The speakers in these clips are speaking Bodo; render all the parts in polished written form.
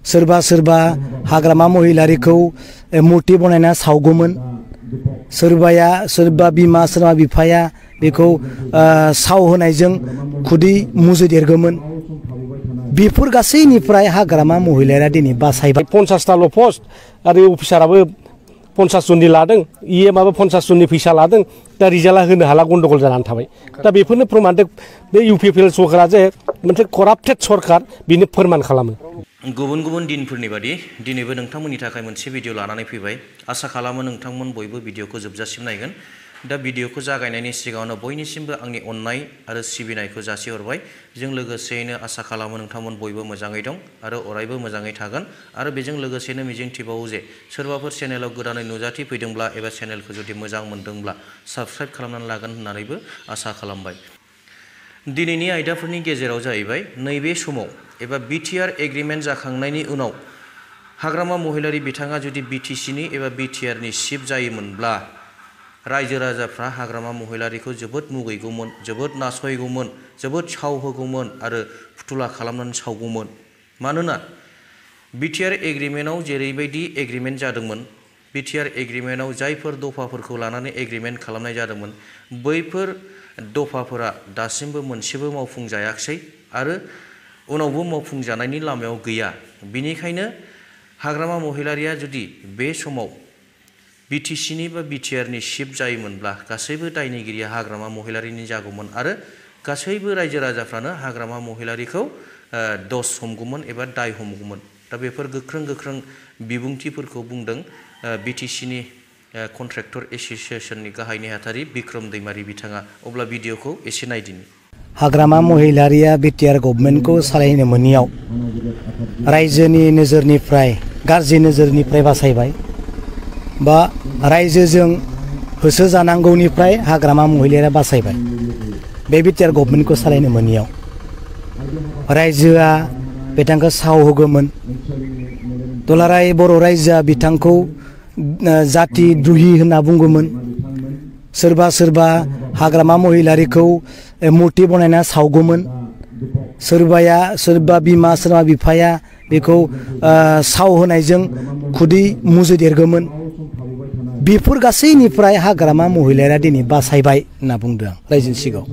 सोरबा सोरबा हाग्रामा महिलारिखौ मुर्ति बनायना सावगौमोन सोरबा बिमा सोरबा बिफाया बेखौ साव होनायजों खुदै मुजुदेरगौमोन बेफोर गासैनिफ्राय हाग्रामा महिलाया दिनै बासायबाय 50टाल' पस्ट आरो अफिसाराबो 50 जननि लादों इएमआबो 50 जननि फैसा लादों दा रिजाल्टआ होनो हाला गन्डगल जानानै थाबाय दा बेफोरनो प्रमान बे इउपिपिएल सरकारा जे मोनसे कराप्टेड सरकार बिनो फोरमान खालामो गुबुन गुबुन दिनफोरनि बादि दिनैबो नोंथांमोननि थाखाय मोनसे भिडिअ लानानै फैबाय आसा खालामो नोंथांमोन बयबो भिडिअखौ जोबजासिम नायगोन दा भिडिअखौ जागायनायनि सिगाङावनो बयनिसिमबो आंनि अननाय आरो सिबिनायखौ जासिहरबाय बेजों लोगोसेयैनो आसा खालामो नोंथांमोन बयबो मोजाङै दं आरो अरायबो मोजाङै थागोन आरो बेजों लोगोसेनो मिजिंथिबावो जे सोरबाफोर चेनेलाव गोदानै नुजाथि फैदोंब्ला एबा चेनेलखौ जुदि मोजां मोनदोंब्ला साबस्क्राइब खालामनानै लागोन होननानैबो आसा खालामबाय दिनैनि आयदाफोरनि गेजेराव जाहैबाय नैबे समाव एबा बिटिआर एग्रिमेन्ट जाखांनायनि उनाव हाग्रामा महिलारि बिथाङा जुदि बिटिसिनि एबा बिटिआरनि चिफ जायोमोनब्ला रायजो राजाफ्रा हाग्रामा महिलारिखौ जोबोद मुगैगौमोन जोबोद नासयगौमोन जोबोद साव होगौमोन आरो फुथुला खालामनानै सावगौमोन मानोना बिटिआर एग्रिमेन्टआव जेरैबायदि एग्रिमेन्ट जादोंमोन बिटिआर एग्रिमेन्टआव जायफोर दफाफोरखौ लानानै एग्रिमेन्ट खालामनाय जादोंमोन बैफोर दफाफोरा दासिमबो मोनसेबो मावफुंजायाखै आरो उनावबो मावफुंजानायनि लामायाव गैया बिनिखायनो हाग्रामा महिलारिया जुदि बे समाव बिटिसिनि बा बिटिआरनि चिफ जायोमोनब्ला गासैबो दायनिगिरिया हाग्रामा महिलारिनि जागौमोन आरो गासैबो रायजो राजाफ्रानो हाग्रामा महिलारिखौ दस हमगौमोन एबा दाय हमगौमोन दा बेफोर गोख्रों बिबुंथिफोरखौ बुंदों बिटिसिनि कन्ट्रेक्टर एसोसिएशननि गाहाय नेहाथारि बिक्रम दैमारि बिथाङा अब्ला भिडिअखौ एसे नायदिनि हाग्रामा महिलारिया बिटिआर गभर्नमेन्टखौ सालायनो मोनियाव रायजोनि नोजोरनिफ्राय गाज्रि नोजोरनिफ्राय बासायबाय बा रायजोजों होसोजानांगौनिफ्राय हाग्रामा महिलारिया बासायबाय बे बिटिआर गभर्नमेन्टखौ सालायनो मोनियाव रायजोआ बिथांखौ साव होगौमोन दुलाराय बर' रायजोआ बिथांखौ जाति द्रुहि होनना बुंगौमोन सोरबा हाग्रामा महिलारिखौ मुर्ति बनायना सावगौमोन सोरबा बिमा सोरबा बिफाया बेखौ साव होनायजों खुदै मुजुदेरगौमोन बेफोर गासैनिफ्राय हाग्रामा महिलाया दिनै बासायबाय होनना बुंदों आं रायजोनि सिगाङाव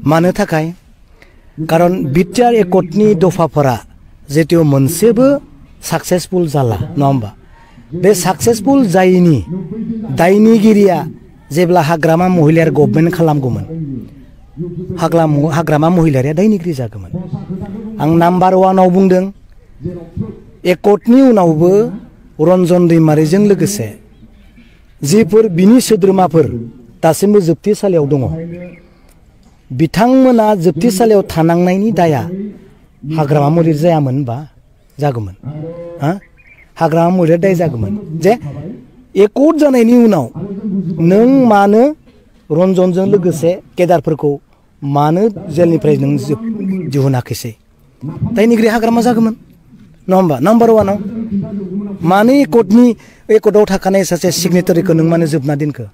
मानो थाखाय खारन बिटिआर एकर्डनि दफाफोरा जेथु मोनसेबो साक्सेसफुल जाला नङा होमबा बे साक्सेसफुल जायैनि दायनिगिरिया जेब्ला हाग्रामा महिलार गभर्नमेन्ट खालामगौमोन हाग्रामा महिलारिया दायनिगिरि जागौमोन आं नाम्बार 1 आव बुंदों एकर्डनि उनावबो रन्जन दैमारिजों लोगोसे जिफोर बिनि सोद्रोमाफोर दासिमबो जोबथेसालियाव दङ बिथांमोना जोबथेसालियाव थानांनायनि दाया हाग्रामा महिलारि जायामोनबा जागौमोन हाग्रामा महिलारि दाय जागौमोन जे एकर्ड जानायनि उनाव नों मानो रन्जनजों लोगोसे केदारफोरखौ मानो जेलनिफ्राय नों दिहुनाखैसै दायनिगिरि हाग्रामा जागौमोन नङा होमबा नाम्बार 1 आव मानो एकर्डआव थाखानाय सासे सिगनेटारिखौ नों मानो जोबना दोनखो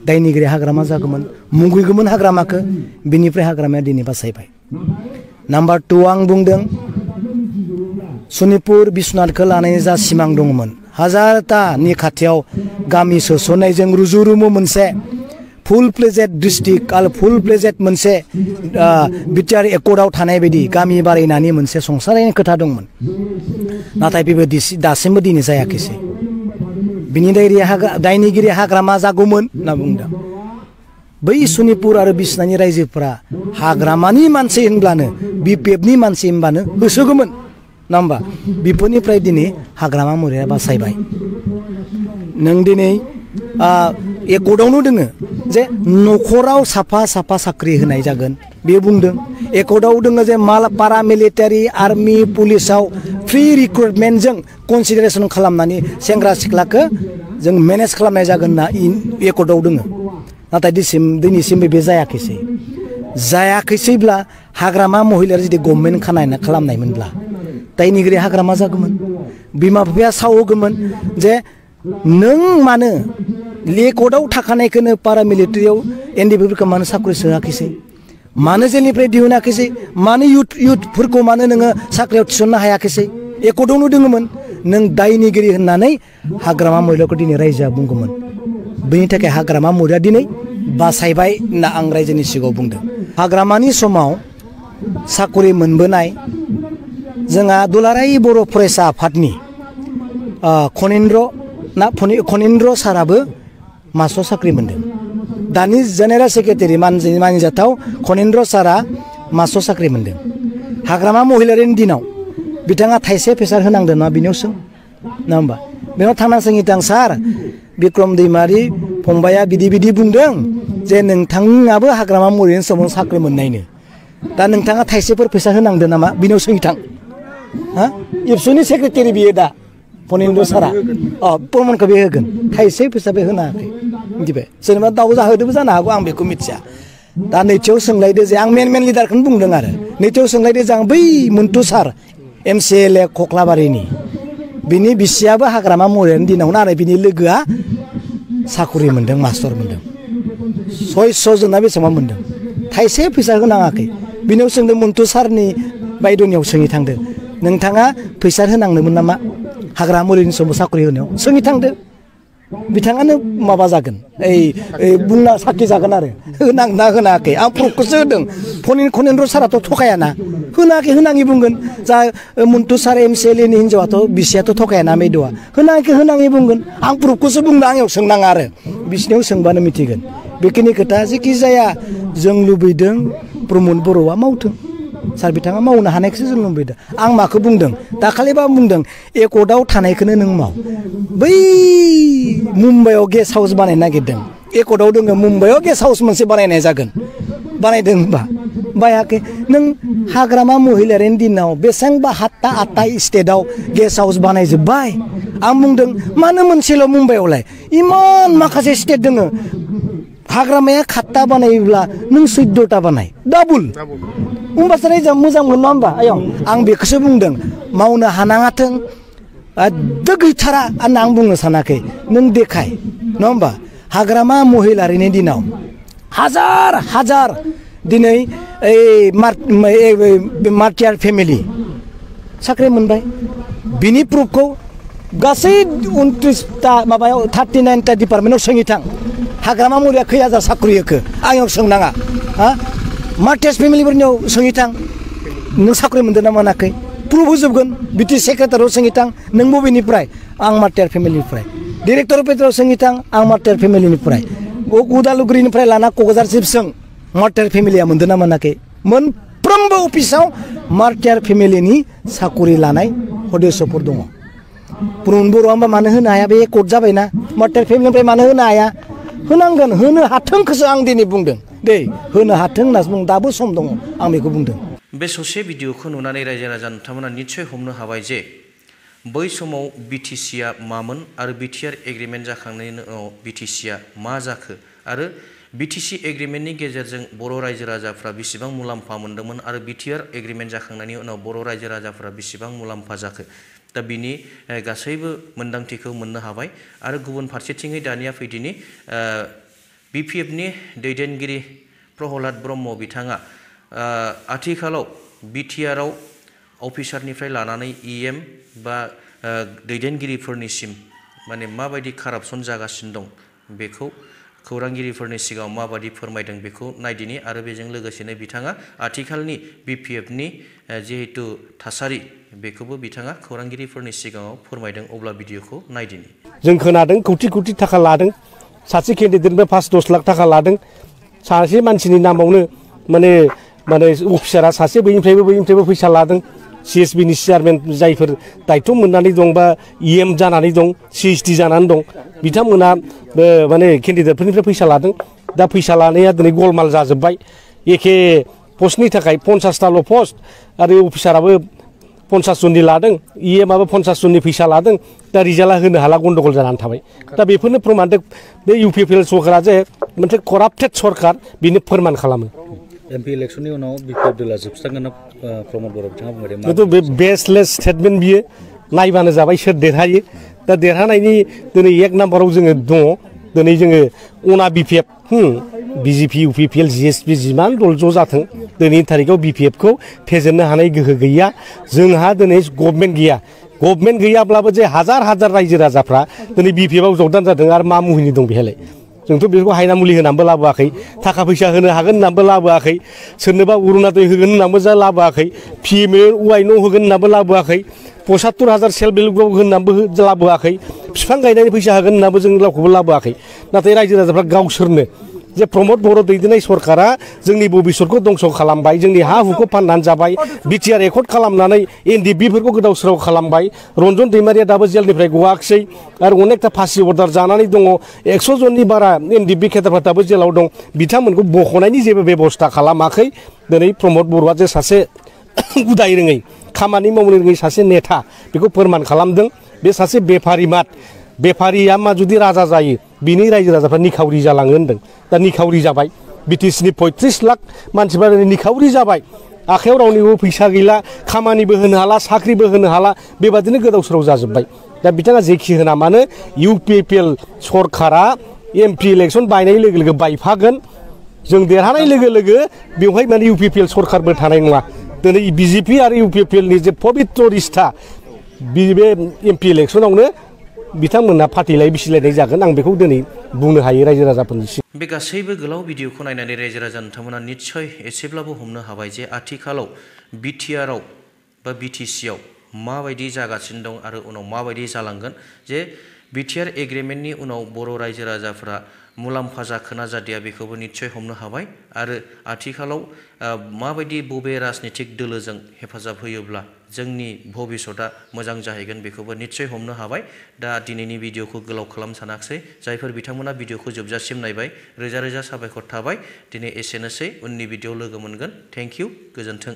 दायनिगिरि हाग्रामा जागौमोन मुगैगौमोन हाग्रामाखौ बिनिफ्राय हाग्रामाया दिनै बासायबाय नाम्बार 2 आं बुंदों सनितपुर बिश्वनाथखौ लानानै जा सिमां दङमोन हाजारटानि खाथियाव गामि सोसननायजों रुजु रुमु मोनसे फुल प्लेजेड डिस्ट्रिक्ट आरो फुल प्लेजेड मोनसे बिटिआर एकर्डआव थानाय बायदि गामि बारायनानै मोनसे संसारनि खोथा दंमोन नाथाय बेबायदि दासिमबो दिनै जायाखैसै बिनि दायनिगिरि हाग्रामा जागौमोन होनना बुंदों बै सनितपुर आरो बिश्वनाथनि रायजोफोरा हाग्रामानि मानसि होनब्लानो बिपिएफनि मानसि होनबानो होसोगौमोन नङा होमबा बेफोरनिफ्राय दिनै हाग्रामा महिलारिया बासायबाय नों दिनै एकर्डआवनो दोङो जे न'खराव साफा साख्रि होनाय जागोन बे बुंदों एकर्डआव दोङो जे पारामिलिटारि आर्मि पुलिसाव फ्रि रिक्रुटमेन्टजों कनसिडारेसन खालामनानै सेंग्रा सिख्लाखौ जों मेनेज खालामनाय जागोन होनना एकर्डआव दोङो नाथाय दिनैसिमबो बे जायाखैसैब्ला हाग्रामा महिलारि जुदि गभर्नमेन्ट खालामनायमोनब्ला दायनिगिरि हाग्रामा जागौमोन बिमा बिफाया सावगौमोन जे नों मानो एकर्डआव थाखानायखौनो पारामिलिटारियाव एनडिएफबिफोरखौ मानो साख्रि सोआखैसै मानो जेलनिफ्राय दिहुनाखैसै मानो इयुथफोरखौ मानो नोङो साख्रियाव थिसननो हायाखैसै एकदावनो दोङोमोन नों दायनिगिरि होननानै हाग्रामा महिलाखौ दिनै रायजोआ बुंगौमोन बेनि थाखाय हाग्रामा महिलाया दिनै बासायबाय होनना आं रायजोनि सिगाङाव बुंदों हाग्रामानि समाव साकरि मोनबोनाय जोंहा दुलाराय बर' फरायसा आफादनि खनिन्द्र साराबो मास्टार साख्रि मोनदों दानि जेनेरेल सेक्रेटारि मानिजाथाव खनिन्द्र सारा मास्टार साख्रि मोनदों हाग्रामा महिलारिनि दिनाव बिथाङा थाइसे फैसा होनांदों ना बिनियाव सों नङा होमबा बेनाव थांना सोंहैथां सार बिक्रम दैमारि फंबाया बिदि बुंदों जे नोंथाङाबो हाग्रामा महिलारिनि समाव साख्रि मोननायनो दा नोंथाङा थाइसेफोर फैसा होनांदों नामा बिनियाव सोंहैथां हा इबसुनि सेक्रेटारि बियो दा फनिन्द्र सारा प्रमानखौ बे होगोन थाइसे फैसा बे होनाखै मिथिबाय सोरनिबा दाउ जाहोदोंबो जानो हागौ आं बेखौ मिथिया दा नैथियाव सोंलायदो जे आं मेन लिडारखौनो बुंदों आरो नैथियाव सोंलायदो जे आं बै मन्टु सार MCLA कक्लाबारिनि बिनि बिसियाबो हाग्रामा महिलारिनि दिनावनो आरो बिनि लोगोआ साकरि मोनदों मास्टार मोनदों 600 जोंना बेसेबां मोनदों थाइसे फैसा होनाङाखै बिनियाव सोंदों मन्टु सारनि बायद'नियाव सोंहै थांदो नोंथाङा फैसा होनांदोंमोन नामा हाग्रामा महिलारिनि समाव साकरि होनायाव सोंहै थांदो बिथाङानो माबा जागोन बुंना साखि जागोन आरो होनांना होनाखै आं प्रुफखौसो होदों खनिन्द्र साराथ' थगायाना होनाखै होनाङि बुंगोन जा मन्टु सार MCLAनि हिन्जावाथ' बिसियाथ' थगायाना मैद'आ होनाखै होनाङि बुंगोन आं प्रुफखौसो बुंदों आंनियाव सोंनाङा आरो बिसिनियाव सोंबानो मिथिगोन बेखिनि खोथा जेखि जाया जों लुबैदों प्रमद बर'आ मावथों सार बिथाङा मावनो हानायखौसो जों लुबैदों आं माखौ बुंदों दाखालिबा बुंदों एकर्टआव थानायखौनो नों माव बै मुम्बाइआव गेस्ट हाउस बानायनो नागिरदों एकर्टआव दङ मुम्बाइआव गेस्ट हाउस मोनसे बानायनाय जागोन बानायदों होनबा बायाखै नों हाग्रामा महिलारिनि दिनाव बेसेबांबा 7-8 स्टेटआव गेस्ट हाउस बानायजोब्बाय आं बुंदों मानो मोनसेल' मुम्बाइआवलाय इमान माखासे स्टेट दङ हाग्रामाया 7टा बानायोब्ला नों 14टा बानाय डाबल होमबासो रायजोआ मोजां मोनो नङा होमबा आयं आं बेखौसो बुंदों मावनो हानाङाथों गैथारा होनना आं बुंनो सानाखै नों देखाय नङा होमबा हाग्रामा महिलारिनि दिनाव हाजार दिनै मार्टियार फेमिलि साख्रि मोनबाय बिनि प्रुफखौ गासै 29टा माबायाव 39टा डिपार्टमेन्टआव सोंहै थां हाग्रामा महिलाया खै हाजार साख्रि होखो आंनियाव सोंनाङा हा मार्टियार फेमिलिफोरनियाव सोंहै थां नों साख्रि मोनदों ना मोनाखै प्रुफ होजोबगोन बिटि सेक्रेटारियाव सोंहै थां नों बबेनिफ्राय आं मार्टियार फेमिलिनिफ्राय डिरेक्टर अफिसाराव सोंहै थां आं मार्टियार फेमिलिनिफ्राय उदालगुरिनिफ्राय लाना क'क्राझारसिम सों मार्टियार फेमिलिया मोनदों ना मोनाखै मोनफ्रोमबो अफिसाव मार्टियार फेमिलिनि साकरि लानाय सदस्यफोर दङ प्रमद बर'आ होनबा मानो होनो हाया बे एकर्ट जाबायना मार्टियार फेमिलिनिफ्राय मानो होनो हाया होनांगोन होनो हाथोंखौसो आं दिनै बुंदों दे होनो हाथों होनना बुं दाबो सम दङ आं बेखौ बुंदों बे ससे भिडिअखौ नुनानै रायजो राजा नोंथांमोना निस्सय हमनो हाबाय जे बै समाव BTCआ मामोन आरो BTR एग्रिमेन्ट जाखांनायनि उनाव BTCआ मा जाखो आरो BTC एग्रिमेन्टनि गेजेरजों बर' रायजो राजाफ्रा बेसेबां मुलाम्फा मोन्दोंमोन आरो BTR एग्रिमेन्ट जाखांनायनि उनाव बर' रायजो राजाफ्रा बेसेबां मुलाम्फा जाखो दा बिनि गासैबो मोन्दांथिखौ मोननो हाबाय आरो गुबुन फारसेथिङै दानिया फैदिनि BPFनि दैदेनगिरि प्रहलाद ब्रह्म बिथाङा आथिखालाव BTRआव अफिसारनिफ्राय लानानै EM बा दैदेनगिरिफोरनिसिम माने माबायदि कारापसन जागासिनो दं बेखौ खौरांगिरिफोरनि सिगाङाव माबायदि फोरमायदों बेखौ नायदिनि आरो बेजों लोगोसेनो बिथाङा आथिखालनि BPFनि जिहेतु थासारि बेखौबो बिथाङा खौरांगिरिफोरनि सिगाङाव फोरमायदों अब्ला भिडिअखौ नायदिनि जों खोनादों कौटि थाखा लादों सासे केन्डिडेटनिफ्राय 5-10 लाख थाखा लादों सासे मानसिनि नामावनो माने अफिसारा सासे बैनिफ्रायबो फैसा लादों CSBनि चेयारमेन जायफोर दायित्व मोननानै दं बा EM जानानै दं CSD जानानै दं बिथांमोना माने केन्डिडेटफोरनिफ्राय फैसा लादों दा फैसा लानाया दिनै गलमाल जाजोब्बाय एखे पस्टनि थाखाय 50टाल' पस्ट आरो अफिसाराबो 50 जननि लादों EMआबो 50 जननि फैसा लादों दा रिजाल्टआ होनो हाला गन्डगल जानानै थाबाय दा बेफोरनो प्रमान बे UPPL सरकारा जे मोनसे कराप्टेड सरकार बेनो फोरमान खालामो MP इलेक्शननि उनाव BPF दोला जोबस्रांगोन प्रमद बर' बिथाङा बुंबाय खिन्थु बे बेसलेस स्टेटमेन्ट बियो नायबानो जाबाय सोर देरहायो दा देरहानायनि दिनै 1 नाम्बाराव जोङो दङ दिनै जोङो अना बिपिएफ बिजेपि इउपिपिएल जिएसपि जिमान दल ज' जाथों दिनैनि थारिखआव बिपिएफखौ फेजेननो हानाय गोहो गैया जोंहा दिनै गभर्नमेन्ट गैया गभर्नमेन्ट गैयाब्लाबो जे हाजार हाजार रायजो राजाफ्रा दिनै बिपिएफआव जगदान जादों आरो मा मुहिनि दं बेहायलाय जोंथ' बेखौ हायना मुलि होनानैबो लाबोआखै थाखा फैसा होनो हागोन होननानैबो लाबोआखै सोरनोबा अरुणादय होगोन होननानैबो जा लाबोआखै पिएमए न' होगोन होननानैबो लाबोआखै 75,000 सेल्फ हेल्प ग्रुप होननानैबो लाबोआखै बिफां गायनायनि फैसा होगोन होननानैबो जों रावखौबो लाबोआखै नाथाय रायजो राजाफ्रा गावसोरनो जे प्रमद बर' दैदेननाय सरकारा जोंनि भबिष्यतखौ दंस' खालामबाय जोंनि हा हुखौ फाननानै जाबाय बिटिआर एकर्ड खालामनानै एनडिएफबिफोरखौ गोदाव सोराव खालामबाय रन्जन दैमारिया दाबो जेलनिफ्राय गवाखिसै आरो अनेकथा फासि अर्डार जानानै दङ 100 जननि बारा एनडिएफबि केडारफ्रा दाबो जेलाव दं बिथांमोनखौ बख'नायनि जेबो बेबस्था खालामाखै दिनै प्रमद बर'आ जे सासे उदाय रोङै खामानि मावनो रोङै सासे नेता बेखौ फोरमान खालामदों बे सासे बेफारिया मा जुदि राजा जायो बिनि रायजो राजाफ्रा निखावरि जालाङो होनदों दा निखावरि जाबाय बिटिसिनि 35 लाख मानसिफ्रा निखावरि जाबाय आखायाव रावनिबो फैसा गैला खामानिबो होनो हाला साख्रिबो होनो हाला बेबादिनो गोदाव सोराव जाजोब्बाय दा बिथाङा जेखि होना मानो इउपिपिएल सरकारा एमपि इलेक्सन बायनाय लोगो लोगो बायफागोन जों देरहानाय लोगो लोगो बेवहाय माने इउपिपिएल सरकारबो थानाय नङा दिनै बिजेपि आरो इउपिपिएलनि जे पबित्र रिस्ता बे एमपि इलेक्सनावनो बिथांमोनहा फाथिलाय बिसिलायनाय जागोन आं बेखौ दिनै बुंनो हायो रायजो राजाफोरनिसिम बे गासैबो गोलाव भिडिअखौ नायनानै रायजो राजा नोंथांमोना निस्सय एसेब्लाबो हमनो हाबाय जे आथिखालाव बिटिआरआव बा बिटिसिआव माबायदि जागासिनो दं आरो उनाव माबायदि जालांगोन जे बिटिआर एग्रिमेन्टनि उनाव बर' रायजो राजाफ्रा मुलाम्फा जाखोना जादिया बेखौबो निस्सय हमनो हाबाय आरो आथिखालाव माबायदि बबे राजनितिक दोलोजों हेफाजाब होयोब्ला जोंनि भबिष्यतआ मोजां जाहैगोन बेखौबो निस्सय हमनो हाबाय दा दिनैनि भिडिअखौ गोलाव खालाम सानाखिसै जायफोर बिथांमोना भिडिअखौ जोबजासिम नायबाय रोजा रोजा साबायखर थाबाय दिनै एसेनोसै उननि भिडिअ लोगो मोनगोन थेंक इउ गोजोन्थों।